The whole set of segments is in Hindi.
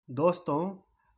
दोस्तों,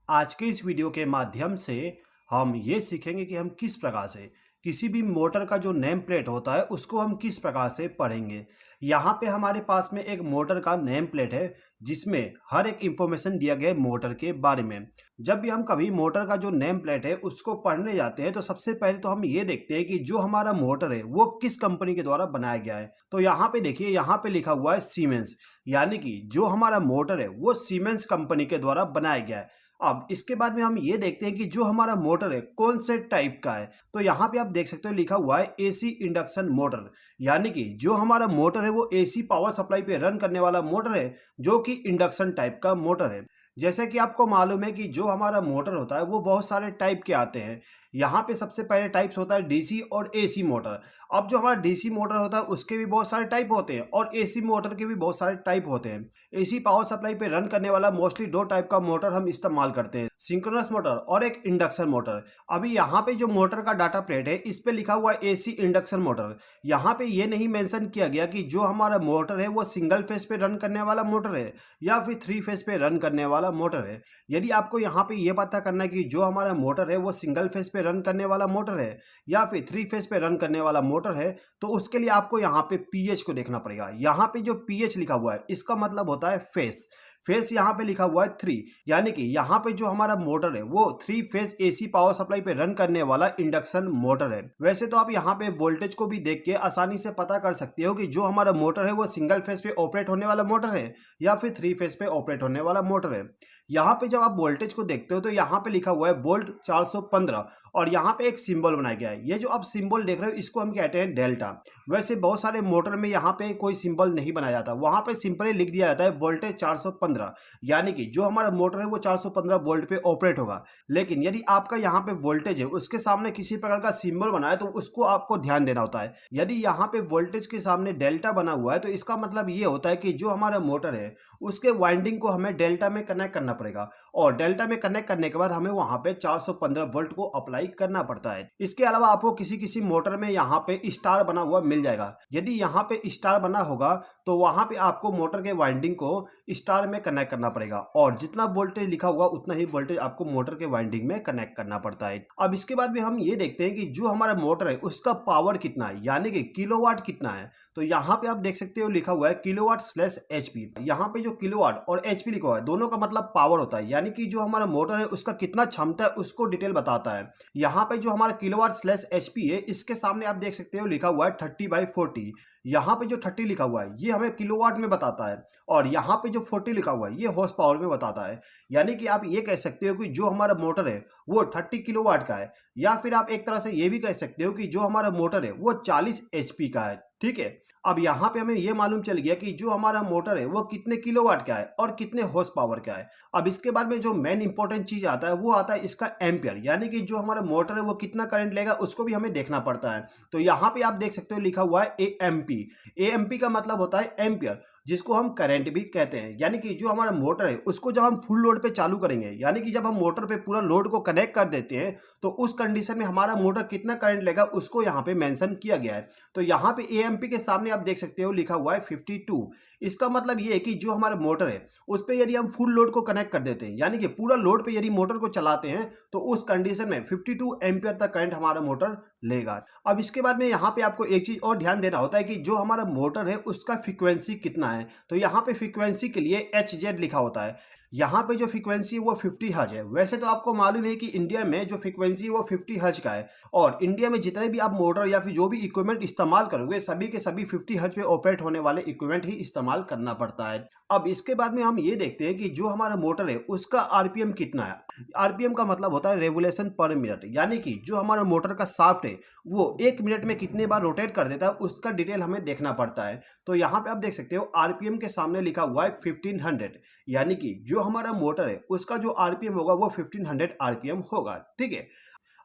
आज के इस वीडियो के माध्यम से हम ये सीखेंगे कि हम किस प्रकार से किसी भी मोटर का जो नेम प्लेट होता है उसको हम किस प्रकार से पढ़ेंगे। यहाँ पे हमारे पास में एक मोटर का नेम प्लेट है जिसमें हर एक इंफॉर्मेशन दिया गया है मोटर के बारे में। जब भी हम कभी मोटर का जो नेम प्लेट है उसको पढ़ने जाते हैं तो सबसे पहले तो हम ये देखते हैं कि जो हमारा मोटर है वो किस कंपनी के द्वारा बनाया गया है। तो यहाँ पे देखिए, यहाँ पे लिखा हुआ है सीमेंस, यानी कि जो हमारा मोटर है वो सीमेंस कंपनी के द्वारा बनाया गया है। अब इसके बाद में हम ये देखते हैं कि जो हमारा मोटर है कौन से टाइप का है। तो यहाँ पे आप देख सकते हो लिखा हुआ है एसी इंडक्शन मोटर, यानी कि जो हमारा मोटर है वो एसी पावर सप्लाई पे रन करने वाला मोटर है जो कि इंडक्शन टाइप का मोटर है। जैसे कि आपको मालूम है कि जो हमारा मोटर होता है वो बहुत सारे टाइप के आते हैं। यहाँ पे सबसे पहले टाइप्स होता है डीसी और एसी मोटर। अब जो हमारा डीसी मोटर होता है उसके भी बहुत सारे टाइप होते हैं और एसी मोटर के भी बहुत सारे टाइप होते हैं। एसी पावर सप्लाई पे रन करने वाला मोस्टली दो टाइप का मोटर हम इस्तेमाल करते हैं, सिंक्रोनस मोटर और एक इंडक्शन मोटर। अभी यहाँ पे जो मोटर का डाटा प्लेट है इस पे लिखा हुआ है एसी इंडक्शन मोटर। यहाँ पे ये नहीं मेंशन किया गया कि जो हमारा मोटर है वो सिंगल फेज पे रन करने वाला मोटर है या फिर थ्री फेज पे रन करने वाला मोटर है। यदि आपको यहाँ पे ये पता करना है कि जो हमारा मोटर है वो सिंगल फेज पे रन करने वाला मोटर है या फिर थ्री फेज पे रन करने वाला मोटर है, तो उसके लिए आपको यहाँ पे पीएच को देखना पड़ेगा। यहाँ पे जो पीएच लिखा हुआ है इसका मतलब होता है फेस। फेस यहाँ पे लिखा हुआ है 3, यानी कि यहाँ पे जो हमारा मोटर है वो 3 फेज एसी पावर सप्लाई पे रन करने वाला इंडक्शन मोटर है। वैसे तो आप यहाँ पे वोल्टेज को भी देख के आसानी से पता कर सकते हो कि जो हमारा मोटर है वो सिंगल फेज पे ऑपरेट होने वाला मोटर है या फिर थ्री फेज पे ऑपरेट होने वाला मोटर है। यहाँ पे जब आप वोल्टेज को देखते हो तो यहाँ पे लिखा हुआ है वोल्ट 415 और यहाँ पे एक सिंबल बनाया गया है। ये जो आप सिंबल देख रहे हो इसको हम कहते हैं डेल्टा। वैसे बहुत सारे मोटर में यहाँ पे कोई सिंबल नहीं बनाया जाता, वहाँ पे सिंपली लिख दिया जाता है वोल्टेज 415, यानी कि जो हमारा मोटर है वो 415 वोल्ट पे ऑपरेट होगा। लेकिन यदि आपका यहाँ पे वोल्टेज है उसके सामने किसी प्रकार का सिंबल बना है तो उसको आपको ध्यान देना होता है। यदि यहाँ पे वोल्टेज के सामने डेल्टा बना हुआ है तो इसका मतलब ये होता है कि जो हमारा मोटर है उसके वाइंडिंग को हमें डेल्टा में कनेक्ट करना पड़ेगा और डेल्टा में कनेक्ट करने के बाद हमें वहां पे 415 वोल्ट को अप्लाई करना पड़ता है। इसके अलावा आपको किसी किसी मोटर में यहाँ पे स्टार बना हुआ मिल जाएगा। यदि यहाँ पे स्टार बना होगा तो वहां पे आपको मोटर के वाइंडिंग को स्टार में कनेक्ट करना पड़ेगा और जितना वोल्टेज लिखा हुआ उतना ही वोल्टेज आपको मोटर के वाइंडिंग में कनेक्ट करना पड़ता है। अब इसके बाद भी हम ये देखते हैं कि जो हमारा मोटर है उसका पावर कितना है, यानी कि किलोवाट कितना है। तो यहाँ पे आप देख सकते हो लिखा हुआ है किलोवाट स्लैश एचपी। यहाँ पे जो किलोवाट और एचपी लिखा हुआ है दोनों का मतलब पावर होता है, यानी कि जो हमारा मोटर है उसका कितना क्षमता है उसको डिटेल बताता है। यहाँ पे जो हमारा किलोवाट स्लैश एचपी है इसके सामने आप देख सकते हो लिखा हुआ है 30/40। यहाँ पे जो 30 लिखा हुआ है ये हमें किलोवाट में बताता है और यहाँ पे जो 40 लिखा हुआ है ये हॉर्स पावर में बताता है। यानी कि आप ये कह सकते हो कि जो हमारा मोटर है वो 30 किलोवाट का है, या फिर आप एक तरह से ये भी कह सकते हो कि जो हमारा मोटर है वो 40 एचपी का है। ठीक है, अब यहाँ पे हमें ये मालूम चल गया कि जो हमारा मोटर है वो कितने किलोवाट का है और कितने हॉर्स पावर का है। अब इसके बाद में जो मेन इंपॉर्टेंट चीज आता है वो आता है इसका एम्पियर, यानी कि जो हमारा मोटर है वो कितना करंट लेगा उसको भी हमें देखना पड़ता है। तो यहाँ पे आप देख सकते हो लिखा हुआ है एएमपी। एएमपी का मतलब होता है एम्पियर, जिसको हम करंट भी कहते हैं। यानी कि जो हमारा मोटर है उसको जब हम फुल लोड पे चालू करेंगे, यानी कि जब हम मोटर पे पूरा लोड को कनेक्ट कर देते हैं तो उस कंडीशन में हमारा मोटर कितना करंट लेगा उसको यहाँ पे मेंशन किया गया है। तो यहाँ पे एएमपी के सामने आप देख सकते हो लिखा हुआ है 52। इसका मतलब ये है कि जो हमारा मोटर है उस पर यदि हम फुल लोड को कनेक्ट कर देते हैं, यानी कि पूरा लोड पे यदि मोटर को चलाते हैं तो उस कंडीशन में 52 एम्पियर तक करंट हमारा मोटर लेगा। अब इसके बाद में यहाँ पे आपको एक चीज और ध्यान देना होता है कि जो हमारा मोटर है उसका फ्रीक्वेंसी कितना है। तो यहाँ पे फ्रीक्वेंसी के लिए HZ लिखा होता है। यहाँ पे जो फ्रीक्वेंसी है वो 50 हर्ट्ज है। वैसे तो आपको मालूम है कि इंडिया में जो फ्रीक्वेंसी है वो 50 हर्ट्ज का है और इंडिया में जितने भी आप मोटर या फिर जो भी इक्विपमेंट इस्तेमाल करोगे सभी के सभी 50 हर्ट्ज पे ऑपरेट होने वाले इक्विपमेंट ही इस्तेमाल करना पड़ता है। अब इसके बाद में हम ये देखते हैं कि जो हमारा मोटर है उसका आरपीएम कितना है। आरपीएम का मतलब होता है रेवोल्यूशन पर मिनट, यानी कि जो हमारा मोटर का शाफ्ट है वो 1 मिनट में कितने बार रोटेट कर देता है उसका डिटेल हमें देखना पड़ता है। तो यहाँ पे आप देख सकते हो आरपीएम के सामने लिखा हुआ है 1500, यानी कि जो हमारा मोटर है उसका जो आरपीएम होगा वो 1500 आरपीएम होगा। ठीक है,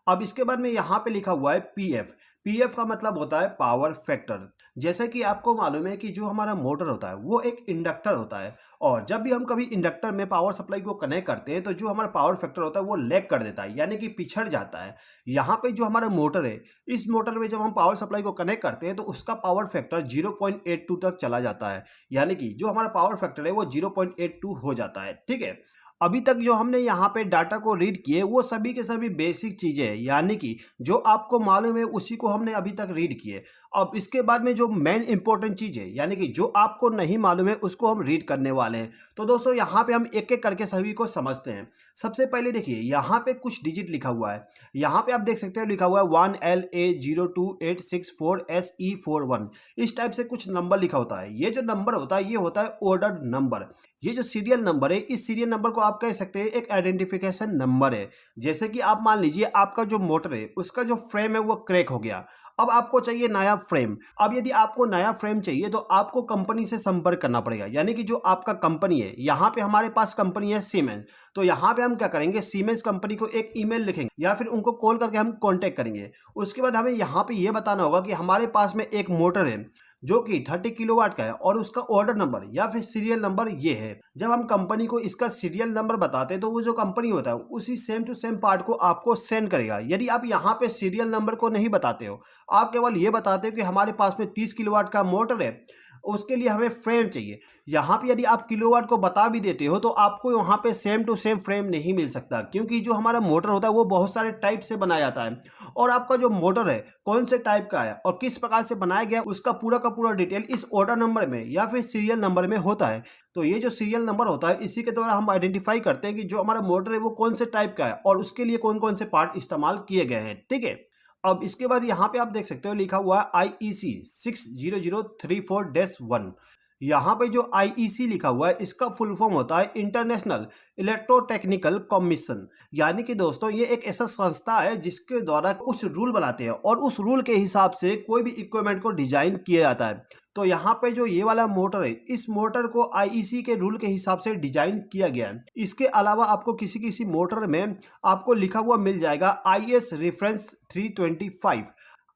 अब इसके बाद में यहाँ पे लिखा हुआ है पीएफ। पीएफ का मतलब होता है पावर फैक्टर। जैसे कि आपको मालूम है कि जो हमारा मोटर होता है वो एक इंडक्टर होता है और जब भी हम कभी इंडक्टर में पावर सप्लाई को कनेक्ट करते हैं तो जो हमारा पावर फैक्टर होता है वो लैग कर देता है, यानी कि पिछड़ जाता है। यहाँ पे जो हमारा मोटर है इस मोटर में जब हम पावर सप्लाई को कनेक्ट करते हैं तो उसका पावर फैक्टर 0.82 तक चला जाता है, यानी कि जो हमारा पावर फैक्टर है वो 0.82 हो जाता है। ठीक है, अभी तक जो हमने यहाँ पे डाटा को रीड किए वो सभी के सभी बेसिक चीज़ें हैं, यानी कि जो आपको मालूम है उसी को हमने अभी तक रीड किए। अब इसके बाद में जो मेन इंपॉर्टेंट चीज़ है, यानी कि जो आपको नहीं मालूम है उसको हम रीड करने वाले हैं। तो दोस्तों यहाँ पे हम एक एक करके सभी को समझते हैं। सबसे पहले देखिए यहाँ पे कुछ डिजिट लिखा हुआ है। यहाँ पे आप देख सकते हो लिखा हुआ है 1LA028641SE41। इस टाइप से कुछ नंबर लिखा होता है। ये जो नंबर होता है ये होता है ऑर्डर्ड नंबर। ये जो सीरियल नंबर है, इस सीरियल नंबर को आप कह सकते हैं एक आइडेंटिफिकेशन नंबर है। जैसे कि आप मान लीजिए आपका जो मोटर है उसका जो फ्रेम है वो क्रैक हो गया। अब आपको चाहिए नया फ्रेम। अब यदि आपको नया फ्रेम चाहिए तो आपको कंपनी से संपर्क करना पड़ेगा, यानी कि जो आपका कंपनी है, यहाँ पे हमारे पास कंपनी है सीमेंस। तो यहाँ पे हम क्या करेंगे, सीमेंस कंपनी को एक ईमेल लिखेंगे या फिर उनको कॉल करके हम कांटेक्ट करेंगे। उसके बाद हमें यहाँ पे ये बताना होगा कि हमारे पास में एक मोटर है जो कि 30 किलोवाट का है और उसका ऑर्डर नंबर या फिर सीरियल नंबर ये है। जब हम कंपनी को इसका सीरियल नंबर बताते हैं तो वो जो कंपनी होता है उसी सेम टू सेम पार्ट को आपको सेंड करेगा। यदि आप यहाँ पे सीरियल नंबर को नहीं बताते हो, आप केवल ये बताते हो कि हमारे पास में 30 किलोवाट का मोटर है, उसके लिए हमें फ्रेम चाहिए। यहाँ पे यदि आप किलोवाट को बता भी देते हो तो आपको वहाँ पे सेम टू सेम फ्रेम नहीं मिल सकता, क्योंकि जो हमारा मोटर होता है वो बहुत सारे टाइप से बनाया जाता है और आपका जो मोटर है कौन से टाइप का है और किस प्रकार से बनाया गया उसका पूरा का पूरा डिटेल इस ऑर्डर नंबर में या फिर सीरियल नंबर में होता है। तो ये जो सीरियल नंबर होता है इसी के द्वारा हम आइडेंटिफाई करते हैं कि जो हमारा मोटर है वो कौन से टाइप का है और उसके लिए कौन कौन से पार्ट इस्तेमाल किए गए हैं। ठीक है, अब इसके बाद यहाँ पे आप देख सकते हो लिखा हुआ है IEC 60034-1। यहाँ पे जो IEC लिखा हुआ है इसका फुल फॉर्म होता है इंटरनेशनल इलेक्ट्रोटेक्निकल कमीशन। यानी कि दोस्तों ये एक ऐसा संस्था है जिसके द्वारा कुछ रूल बनाते हैं और उस रूल के हिसाब से कोई भी इक्विपमेंट को डिजाइन किया जाता है। तो यहाँ पे जो ये वाला मोटर है, इस मोटर को IEC के रूल के हिसाब से डिजाइन किया गया है। इसके अलावा आपको किसी किसी मोटर में आपको लिखा हुआ मिल जाएगा IS रेफरेंस 325।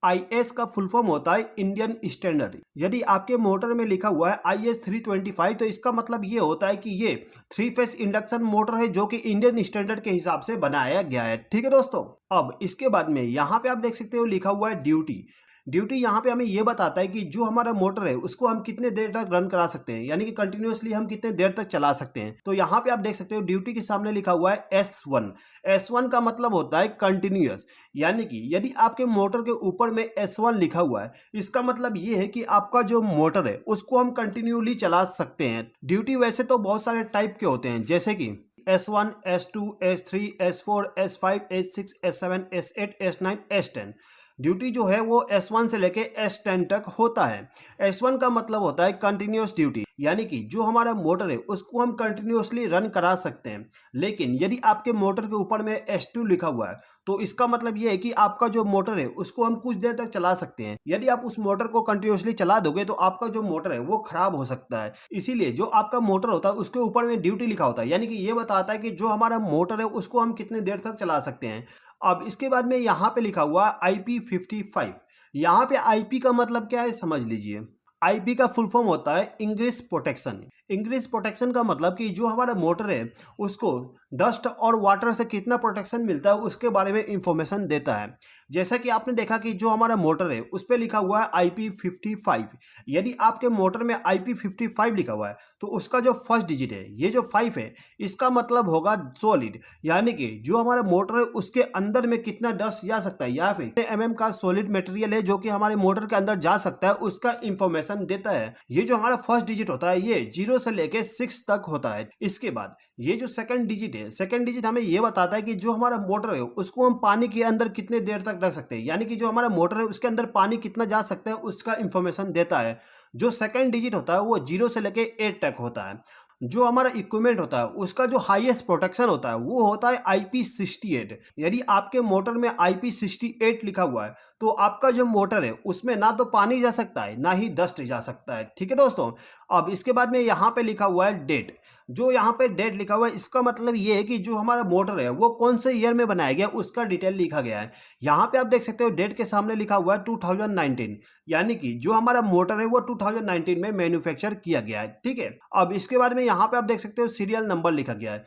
IS का फुल फॉर्म होता है इंडियन स्टैंडर्ड। यदि आपके मोटर में लिखा हुआ है IS 325 तो इसका मतलब ये होता है कि ये 3 फेस इंडक्शन मोटर है जो कि इंडियन स्टैंडर्ड के हिसाब से बनाया गया है। ठीक है दोस्तों, अब इसके बाद में यहाँ पे आप देख सकते हो लिखा हुआ है ड्यूटी। ड्यूटी यहाँ पे हमें ये बताता है कि जो हमारा मोटर है उसको हम कितने देर तक रन करा सकते हैं, यानी कि कंटिन्यूअसली हम कितने देर तक चला सकते हैं। तो यहाँ पे आप देख सकते हो ड्यूटी के सामने लिखा हुआ है S1। S1 का मतलब होता है कंटिन्यूअस, यानी कि यदि आपके मोटर के ऊपर में S1 लिखा हुआ है इसका मतलब ये है कि आपका जो मोटर है उसको हम कंटिन्यूली चला सकते हैं। ड्यूटी वैसे तो बहुत सारे टाइप के होते हैं, जैसे कि S1, S2, S3, S4, S5, S6, S7, S8, S9, S10। Duty जो है वो S1 से लेके S10 तक होता है। S1 का मतलब होता है कंटिन्यूअस ड्यूटी, यानी कि जो हमारा मोटर है उसको हम कंटिन्यूअसली रन करा सकते हैं। लेकिन यदि आपके मोटर के ऊपर में S2 लिखा हुआ है तो इसका मतलब ये है कि आपका जो मोटर है उसको हम कुछ देर तक चला सकते हैं। यदि आप उस मोटर को कंटिन्यूअसली चला दोगे तो आपका जो मोटर है वो खराब हो सकता है। इसीलिए जो आपका मोटर होता है उसके ऊपर में ड्यूटी लिखा होता है, यानी कि ये बताता है कि जो हमारा मोटर है उसको हम कितने देर तक चला सकते हैं। अब इसके बाद में यहाँ पे लिखा हुआ IP55। यहाँ पे IP का मतलब क्या है समझ लीजिए। IP का फुल फॉर्म होता है इंग्लिश प्रोटेक्शन। इंग्लिश प्रोटेक्शन का मतलब कि जो हमारा मोटर है उसको डस्ट और वाटर से कितना प्रोटेक्शन मिलता है उसके बारे में इंफॉर्मेशन देता है। जैसा कि आपने देखा कि जो हमारा मोटर है उस पर लिखा हुआ है IP55। यदि आपके मोटर में IP55 लिखा हुआ है तो उसका जो फर्स्ट डिजिट है, ये जो 5 है, इसका मतलब होगा सॉलिड, यानी कि जो हमारा मोटर है उसके अंदर में कितना डस्ट जा सकता है या फिर mm का सॉलिड मटेरियल है जो कि हमारे मोटर के अंदर जा सकता है उसका इंफॉर्मेशन देता है। ये जो हमारा फर्स्ट डिजिट होता है ये 0 से लेके 6 तक होता है। इसके बाद ये जो सेकंड डिजिट है, सेकंड डिजिट हमें ये बताता है कि जो हमारा मोटर है उसको हम पानी के अंदर कितने देर तक रख सकते हैं, यानी कि जो हमारा मोटर है उसके अंदर पानी कितना जा सकता है उसका इंफॉर्मेशन देता है। जो सेकंड डिजिट होता है वो 0 से लेके 8 तक होता है। जो हमारा इक्विपमेंट होता है उसका जो हाईएस्ट प्रोटेक्शन होता है वो होता है IP68। यदि आपके मोटर में IP68 लिखा हुआ है तो आपका जो मोटर है उसमें ना तो पानी जा सकता है ना ही डस्ट जा सकता है। ठीक है दोस्तों, अब इसके बाद में यहाँ पे लिखा हुआ है डेट। जो यहाँ पे डेट लिखा हुआ है इसका मतलब ये है कि जो हमारा मोटर है वो कौन से ईयर में बनाया गया उसका डिटेल लिखा गया है। यहाँ पे आप देख सकते हो डेट के सामने लिखा हुआ है 2019, यानी कि जो हमारा मोटर है वो 2019 में मैन्युफैक्चर किया गया है। ठीक है, अब इसके बाद में यहाँ पे आप देख सकते हो सीरियल नंबर लिखा गया है।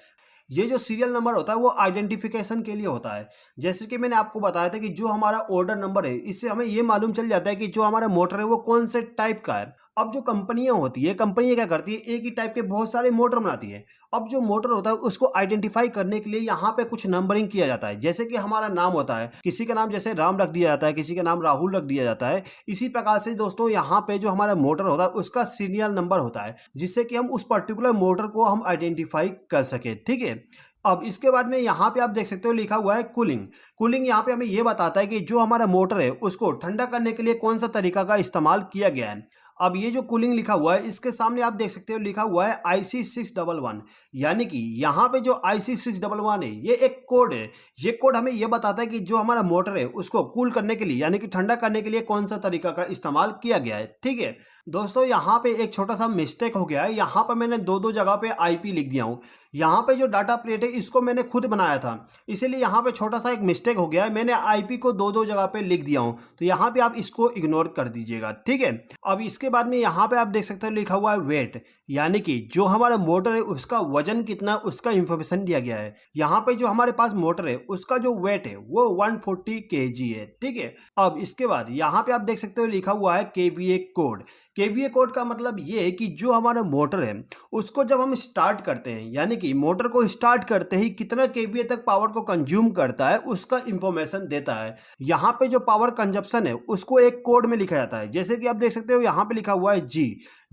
ये जो सीरियल नंबर होता है वो आइडेंटिफिकेशन के लिए होता है। जैसे कि मैंने आपको बताया था कि जो हमारा ऑर्डर नंबर है इससे हमें ये मालूम चल जाता है कि जो हमारा मोटर है वो कौन से टाइप का है। अब जो कंपनियां होती है, कंपनियां क्या करती है, एक ही टाइप के बहुत सारे मोटर बनाती है। अब जो मोटर होता है उसको आइडेंटिफाई करने के लिए यहाँ पे कुछ नंबरिंग किया जाता है। जैसे कि हमारा नाम होता है, किसी का नाम जैसे राम रख दिया जाता है, किसी का नाम राहुल रख दिया जाता है। इसी प्रकार से दोस्तों यहाँ पे जो हमारा मोटर होता है उसका सीरियल नंबर होता है, जिससे कि हम उस पर्टिकुलर मोटर को हम आइडेंटिफाई कर सके। ठीक है। अब इसके बाद में यहाँ पे आप देख सकते हो लिखा हुआ है कूलिंग। कूलिंग यहाँ पे हमें ये बताता है कि जो हमारा मोटर है उसको ठंडा करने के लिए कौन सा तरीका का इस्तेमाल किया गया है। अब ये जो कूलिंग लिखा हुआ है इसके सामने आप देख सकते हो लिखा हुआ है IC611, यानी कि यहाँ पे जो IC611 है ये एक कोड है। ये कोड हमें ये बताता है कि जो हमारा मोटर है उसको कूल करने के लिए यानी कि ठंडा करने के लिए कौन सा तरीका का इस्तेमाल किया गया है। ठीक है दोस्तों, यहाँ पे एक छोटा सा मिस्टेक हो गया है। यहाँ पर मैंने दो दो जगह पे IP लिख दिया हूँ। यहाँ पे जो डाटा प्लेट है इसको मैंने खुद बनाया था, इसीलिए यहाँ पे छोटा सा एक मिस्टेक हो गया है। मैंने IP को दो दो जगह पे लिख दिया हूँ, तो यहाँ पे आप इसको इग्नोर कर दीजिएगा। ठीक है। अब इसके बाद में यहाँ पे आप देख सकते हो लिखा हुआ है वेट, यानी कि जो हमारा मोटर है उसका वजन कितना उसका इंफॉर्मेशन दिया गया है। यहाँ पे जो हमारे पास मोटर है उसका जो वेट है वो 140 kg है। ठीक है। अब इसके बाद यहाँ पे आप देख सकते हो लिखा हुआ है KVA कोड। KVA कोड का मतलब ये है कि जो हमारा मोटर है उसको जब हम स्टार्ट करते हैं, यानी कि मोटर को स्टार्ट करते ही कितना KVA तक पावर को कंज्यूम करता है उसका इंफॉर्मेशन देता है। यहाँ पे जो पावर कंजप्शन है उसको एक कोड में लिखा जाता है। जैसे कि आप देख सकते हो यहाँ पे लिखा हुआ है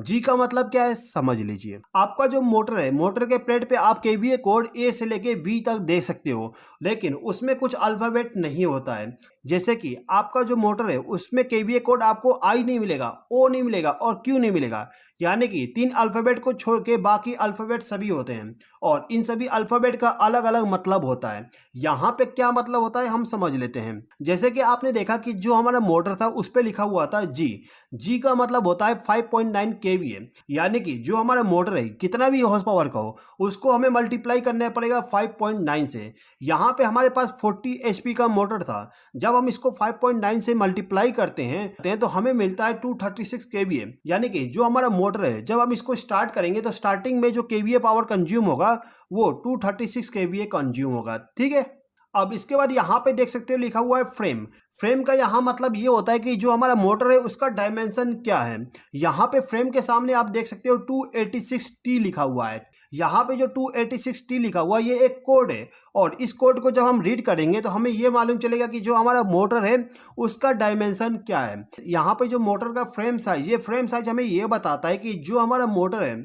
जी का मतलब क्या है समझ लीजिए। आपका जो मोटर है, मोटर के प्लेट पे आप KVA कोड A से लेके V तक दे सकते हो, लेकिन उसमें कुछ अल्फाबेट नहीं होता है। जैसे कि आपका जो मोटर है उसमें KVA कोड आपको I नहीं मिलेगा, O नहीं मिलेगा और Q नहीं मिलेगा, यानी कि 3 अल्फाबेट को छोड़ के बाकी अल्फाबेट सभी होते हैं और इन सभी अल्फाबेट का अलग अलग मतलब होता है। यहाँ पे क्या मतलब होता है हम समझ लेते हैं। जैसे कि आपने देखा कि जो हमारा मोटर था उस पर लिखा हुआ था जी का मतलब होता है 5.9 KVA, यानी कि जो हमारा मोटर है कितना भी हॉर्स पावर का हो उसको हमें मल्टीप्लाई करना पड़ेगा 5.9 से। यहाँ पे हमारे पास 40 HP का मोटर था, जब हम इसको 5.9 से मल्टीप्लाई करते हैं तो हमें मिलता है 236 KVA, यानी कि जो हमारा मोटर है जब हम इसको स्टार्ट करेंगे तो स्टार्टिंग में जो KVA पावर कंज्यूम होगा वो 236 KVA कंज्यूम होगा। ठीक है। अब इसके बाद यहाँ पे देख सकते हो लिखा हुआ है फ्रेम। फ्रेम का यहाँ मतलब ये होता है कि जो हमारा मोटर है उसका डायमेंशन क्या है। यहाँ पे फ्रेम के सामने आप देख सकते हो 286T लिखा हुआ है। यहाँ पे जो 286T लिखा हुआ है ये एक कोड है और इस कोड को जब हम रीड करेंगे तो हमें ये मालूम चलेगा कि जो हमारा मोटर है उसका डायमेंशन क्या है। यहाँ पे जो मोटर का फ्रेम साइज, ये फ्रेम साइज हमें ये बताता है कि जो हमारा मोटर है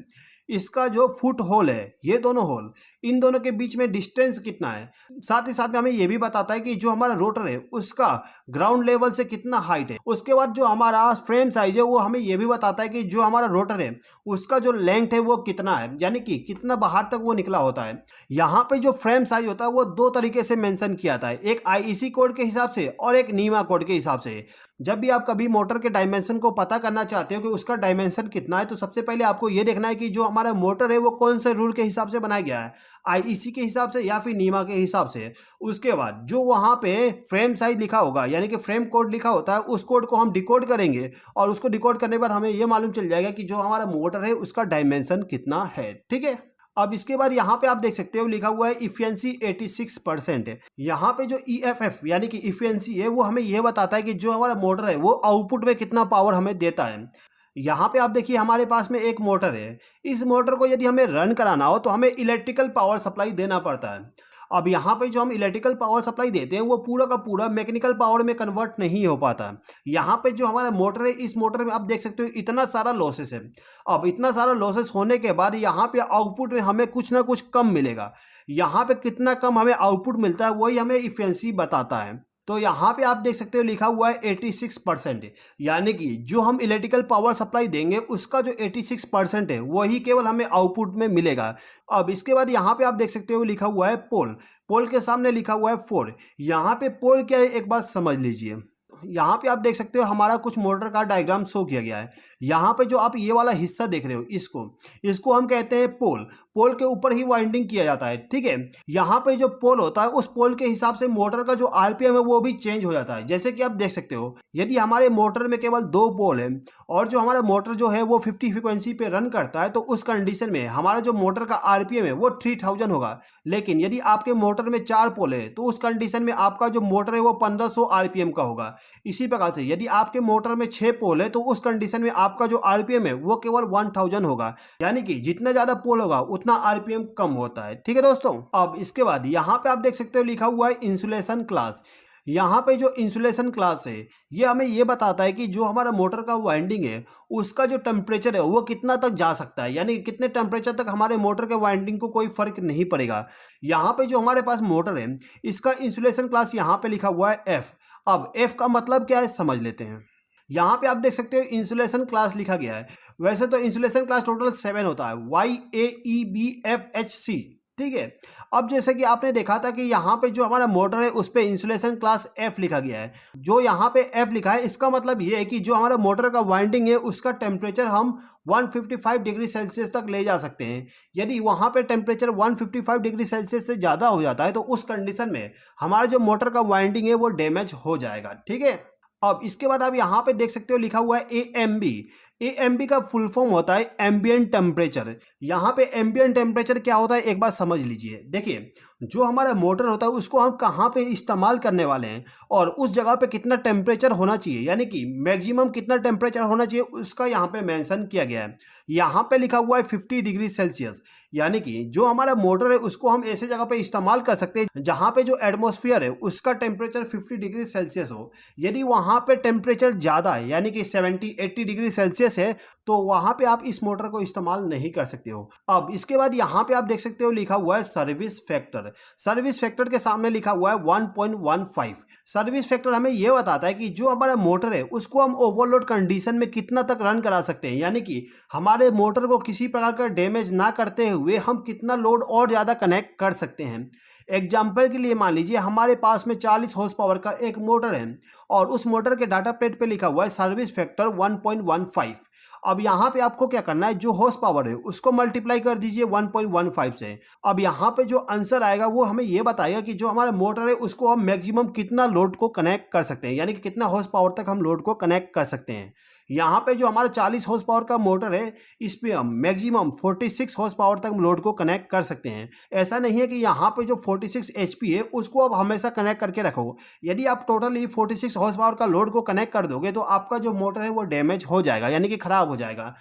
इसका जो फुट होल है, ये दोनों होल, इन दोनों के बीच में डिस्टेंस कितना है। साथ ही साथ में हमें यह भी बताता है कि जो हमारा रोटर है उसका ग्राउंड लेवल से कितना हाइट है। उसके बाद जो हमारा फ्रेम साइज है वो हमें यह भी बताता है कि जो हमारा रोटर है उसका जो लेंथ है वो कितना है, यानी कि कितना बाहर तक वो निकला होता है। यहाँ पे जो फ्रेम साइज होता है वो दो तरीके से मेंशन किया था, एक IEC कोड के हिसाब से और एक नीमा कोड के हिसाब से। जब भी आप कभी मोटर के डायमेंशन को पता करना चाहते हो कि उसका डायमेंशन कितना है, तो सबसे पहले आपको ये देखना है कि जो हमारा मोटर है वो कौन से रूल के हिसाब से बनाया गया है, IEC के हिसाब से या फिर नीमा के हिसाब से। उसके बाद जो वहाँ पे फ्रेम साइज लिखा होगा यानी कि फ्रेम कोड लिखा होता है उस कोड को हम डिकोड करेंगे और उसको डिकोड करने के बाद हमें ये मालूम चल जाएगा कि जो हमारा मोटर है उसका डायमेंशन कितना है। ठीक है। अब इसके बाद यहाँ पे आप देख सकते हो लिखा हुआ है इफिशिएंसी 86% है। यहाँ पे जो EFF यानी कि इफिशिएंसी है वो हमें यह बताता है कि जो हमारा मोटर है वो आउटपुट में कितना पावर हमें देता है। यहाँ पे आप देखिए हमारे पास में एक मोटर है, इस मोटर को यदि हमें रन कराना हो तो हमें इलेक्ट्रिकल पावर सप्लाई देना पड़ता है। अब यहाँ पे जो हम इलेक्ट्रिकल पावर सप्लाई देते हैं वो पूरा का पूरा मैकेनिकल पावर में कन्वर्ट नहीं हो पाता। यहाँ पे जो हमारा मोटर है इस मोटर में आप देख सकते हो इतना सारा लॉसेस है। अब इतना सारा लॉसेस होने के बाद यहाँ पे आउटपुट में हमें कुछ ना कुछ कम मिलेगा। यहाँ पे कितना कम हमें आउटपुट मिलता है वही हमें इफिशिएंसी बताता है। तो यहाँ पे आप देख सकते हो लिखा हुआ है 86%, यानी कि जो हम इलेक्ट्रिकल पावर सप्लाई देंगे उसका जो 86% है वही केवल हमें आउटपुट में मिलेगा। अब इसके बाद यहाँ पे आप देख सकते हो लिखा हुआ है पोल। पोल के सामने लिखा हुआ है 4। यहाँ पे पोल क्या है एक बार समझ लीजिए। यहाँ पे आप देख सकते हो हमारा कुछ मोटर का डायग्राम शो किया गया है। यहाँ पे जो आप ये वाला हिस्सा देख रहे हो इसको हम कहते हैं पोल। पोल के ऊपर ही वाइंडिंग किया जाता है। ठीक है। यहाँ पे जो पोल होता है उस पोल के हिसाब से मोटर का जो RPM है वो भी चेंज हो जाता है। जैसे कि आप देख सकते हो यदि हमारे मोटर में केवल 2 पोल है और जो हमारा मोटर जो है वो 50 फ्रीक्वेंसी पे रन करता है तो उस कंडीशन में हमारा जो मोटर का RPM है वो 3000 होगा। लेकिन यदि आपके मोटर में 4 पोल है तो उस कंडीशन में आपका जो मोटर है वो 1500 RPM का होगा। इसी प्रकार से यदि आपके मोटर में 6 पोल है तो उस कंडीशन में आपका जो आरपीएम है वो केवल 1000 होगा, यानी कि जितना ज्यादा पोल होगा उतना आरपीएम कम होता है। ठीक है दोस्तों, अब इसके बाद यहाँ पे आप देख सकते हो लिखा हुआ है इंसुलेशन क्लास। यहाँ पे जो इंसुलेशन क्लास है ये हमें ये बताता है कि जो हमारा मोटर का वाइंडिंग है उसका जो टेम्परेचर है वो कितना तक जा सकता है, यानी कितने टेम्परेचर तक हमारे मोटर के वाइंडिंग को कोई फर्क नहीं पड़ेगा। यहाँ पे जो हमारे पास मोटर है इसका इंसुलेशन क्लास यहाँ पे लिखा हुआ है एफ। अब एफ का मतलब क्या है समझ लेते हैं। यहाँ पे आप देख सकते हो इंसुलेशन क्लास लिखा गया है। वैसे तो इंसुलेशन क्लास टोटल 7 होता है, YAEBFHC। ठीक है, अब जैसे कि आपने देखा था कि यहाँ पे जो हमारा मोटर है उस पे इंसुलेशन क्लास एफ लिखा गया है। जो यहाँ पे एफ लिखा है इसका मतलब ये है कि जो हमारा मोटर का वाइंडिंग है उसका टेम्परेचर हम 155 डिग्री सेल्सियस तक ले जा सकते हैं। यदि वहाँ पे टेम्परेचर 155 डिग्री सेल्सियस से ज़्यादा हो जाता है तो उस कंडीशन में हमारा जो मोटर का वाइंडिंग है वो डैमेज हो जाएगा। ठीक है, अब इसके बाद आप यहाँ पे देख सकते हो लिखा हुआ है AMB। AMB का फुल फॉर्म होता है एम्बिएंट टेम्परेचर। यहाँ पे एम्बिएंट टेम्परेचर क्या होता है एक बार समझ लीजिए। देखिए, जो हमारा मोटर होता है उसको हम कहाँ पे इस्तेमाल करने वाले हैं और उस जगह पे कितना टेम्परेचर होना चाहिए, यानी कि मैक्सिमम कितना टेम्परेचर होना चाहिए उसका यहाँ पे मेंशन किया गया है। यहाँ पे लिखा हुआ है 50 डिग्री सेल्सियस, यानी कि जो हमारा मोटर है उसको हम ऐसे जगह पे इस्तेमाल कर सकते हैं जहाँ पे जो एटमॉस्फेयर है उसका टेम्परेचर 50 डिग्री सेल्सियस हो। यदि वहाँ पे टेम्परेचर ज़्यादा है यानी कि 70-80 डिग्री सेल्सियस है तो वहाँ पे आप इस मोटर को इस्तेमाल नहीं कर सकते हो। अब इसके बाद यहाँ पे आप देख सकते हो लिखा हुआ है सर्विस फैक्टर। सर्विस फैक्टर के सामने लिखा हुआ है 1.15। सर्विस फैक्टर हमें यह बताता है कि जो हमारा मोटर है उसको हम ओवरलोड कंडीशन में कितना तक रन करा सकते हैं, यानी कि हमारे मोटर को किसी प्रकार का डैमेज ना करते हुए हम कितना लोड और ज़्यादा कनेक्ट कर सकते हैं। एग्जाम्पल के लिए मान लीजिए हमारे पास में 40 हॉर्स पावर का एक मोटर है और उस मोटर के डाटा प्लेट पे लिखा हुआ है सर्विस फैक्टर 1.15। अब यहाँ पे आपको क्या करना है, जो हॉर्स पावर है उसको मल्टीप्लाई कर दीजिए 1.15 से। अब यहाँ पे जो आंसर आएगा वो हमें ये बताएगा कि जो हमारा मोटर है उसको हम मैक्सिमम कितना लोड को कनेक्ट कर सकते हैं, यानी कि कितना हॉर्स पावर तक हम लोड को कनेक्ट कर सकते हैं। यहाँ पे जो हमारा 40 हॉर्स पावर का मोटर है इस पे हम मैक्सिमम 46 हॉर्स पावर तक लोड को कनेक्ट कर सकते हैं। ऐसा नहीं है कि यहाँ पे जो 46 HP है उसको आप हमेशा कनेक्ट करके रखो। यदि आप टोटली 46 हॉर्स पावर का लोड को कनेक्ट कर दोगे तो आपका जो मोटर है वो डैमेज हो जाएगा, यानी कि खराब हो जाएगा।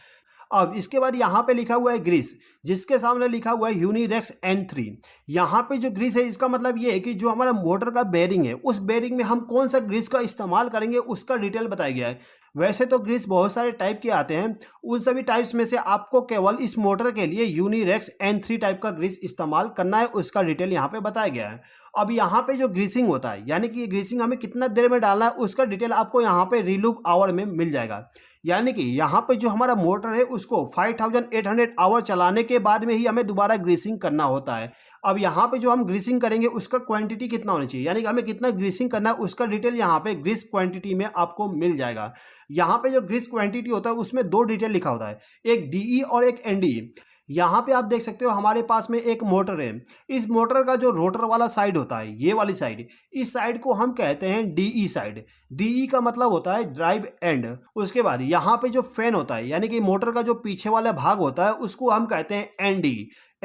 अब इसके बाद यहाँ पे लिखा हुआ है ग्रीस, जिसके सामने लिखा हुआ है यूनिरेक्स N3। यहाँ पे जो ग्रीस है इसका मतलब ये है कि जो हमारा मोटर का बेरिंग है उस बेरिंग में हम कौन सा ग्रीस का इस्तेमाल करेंगे उसका डिटेल बताया गया है। वैसे तो ग्रीस बहुत सारे टाइप के आते हैं, उन सभी टाइप्स में से आपको केवल इस मोटर के लिए यूनिरेक्स N3 टाइप का ग्रीस इस्तेमाल करना है, उसका डिटेल यहाँ पे बताया गया है। अब यहाँ पे जो ग्रीसिंग होता है यानी कि ग्रीसिंग हमें कितना देर में डालना है उसका डिटेल आपको यहाँ पे रीलूप आवर में मिल जाएगा। यानी कि यहाँ पे जो हमारा मोटर है उसको 5800 आवर चलाने के बाद में ही हमें दोबारा ग्रीसिंग करना होता है। अब यहाँ पे जो हम ग्रीसिंग करेंगे उसका क्वांटिटी कितना होना चाहिए, यानी कि हमें कितना ग्रीसिंग करना है उसका डिटेल यहाँ पे ग्रीस क्वांटिटी में आपको मिल जाएगा। यहाँ पे जो ग्रीस क्वांटिटी होता है उसमें दो डिटेल लिखा होता है, एक DE और एक NDE। यहाँ पे आप देख सकते हो हमारे पास में एक मोटर है। इस मोटर का जो रोटर वाला साइड होता है, ये वाली साइड, इस साइड को हम कहते हैं DE साइड। DE का मतलब होता है ड्राइव एंड। उसके बाद यहाँ पे जो फैन होता है यानी कि मोटर का जो पीछे वाला भाग होता है उसको हम कहते हैं ND।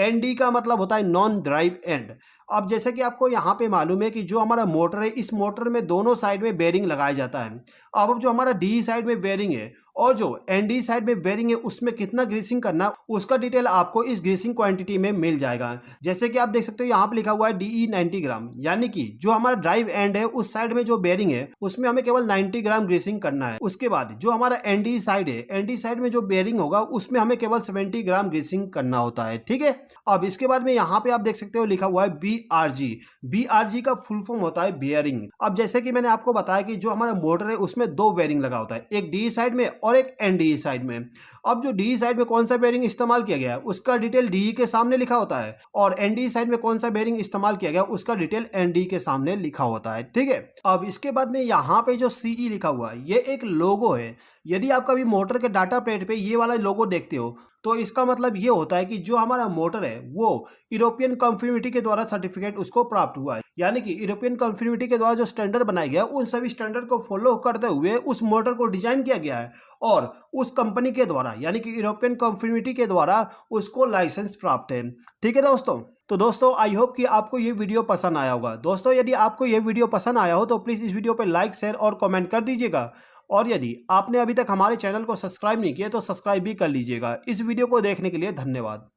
ND का मतलब होता है नॉन ड्राइव एंड। अब जैसे कि आपको यहाँ पे मालूम है कि जो हमारा मोटर है इस मोटर में दोनों साइड में बेरिंग लगाया जाता है। अब जो हमारा DE साइड में बेरिंग है और जो ND साइड में बेरिंग है उसमें कितना ग्रीसिंग करना उसका डिटेल आपको इस ग्रीसिंग क्वांटिटी में मिल जाएगा। जैसे कि आप देख सकते हो यहाँ पे लिखा हुआ है DE 90 ग्राम, यानी कि जो हमारा ड्राइव एंड है उस साइड में जो बेरिंग है उसमें हमें केवल 90 ग्राम ग्रीसिंग करना है। उसके बाद जो हमारा ND साइड है, ND साइड में जो बेरिंग होगा उसमें हमें केवल 70 ग्राम ग्रीसिंग करना होता है। ठीक है, अब इसके बाद में यहाँ पे आप देख सकते हो लिखा हुआ है BRG। BRG का फुल फॉर्म होता है बेयरिंग। अब जैसे कि मैंने आपको बताया कि जो हमारा मोटर है उसमें दो बेयरिंग लगा होता है, एक DE साइड में और एक NDE साइड में। अब जो DE साइड में कौन सा बेयरिंग इस्तेमाल किया गया है उसका डिटेल DE के सामने लिखा होता है और NDE साइड में कौन सा बेयरिंग इस्तेमाल किया गया उसका डिटेल NDE के सामने लिखा होता है। ठीक है, अब इसके बाद में यहाँ पे जो CE लिखा हुआ है ये एक लोगो है। यदि आप कभी मोटर के डाटा प्लेट पे ये वाला लोगो देखते हो तो इसका मतलब ये होता है कि जो हमारा मोटर है वो यूरोपियन कंफर्मिटी के द्वारा सर्टिफिकेट उसको प्राप्त हुआ है, यानी कि यूरोपियन कंफर्मिटी के द्वारा जो स्टैंडर्ड बनाया गया उन सभी स्टैंडर्ड को फॉलो करते हुए उस मोटर को डिजाइन किया गया है और उस कंपनी के द्वारा यानी कि यूरोपियन कंफर्मिटी के द्वारा उसको लाइसेंस प्राप्त है। ठीक है दोस्तों, तो दोस्तों आई होप कि आपको ये वीडियो पसंद आया होगा। दोस्तों यदि आपको ये वीडियो पसंद आया हो तो प्लीज़ इस वीडियो पे लाइक, शेयर और कमेंट कर दीजिएगा। और यदि आपने अभी तक हमारे चैनल को सब्सक्राइब नहीं किया तो सब्सक्राइब भी कर लीजिएगा। इस वीडियो को देखने के लिए धन्यवाद।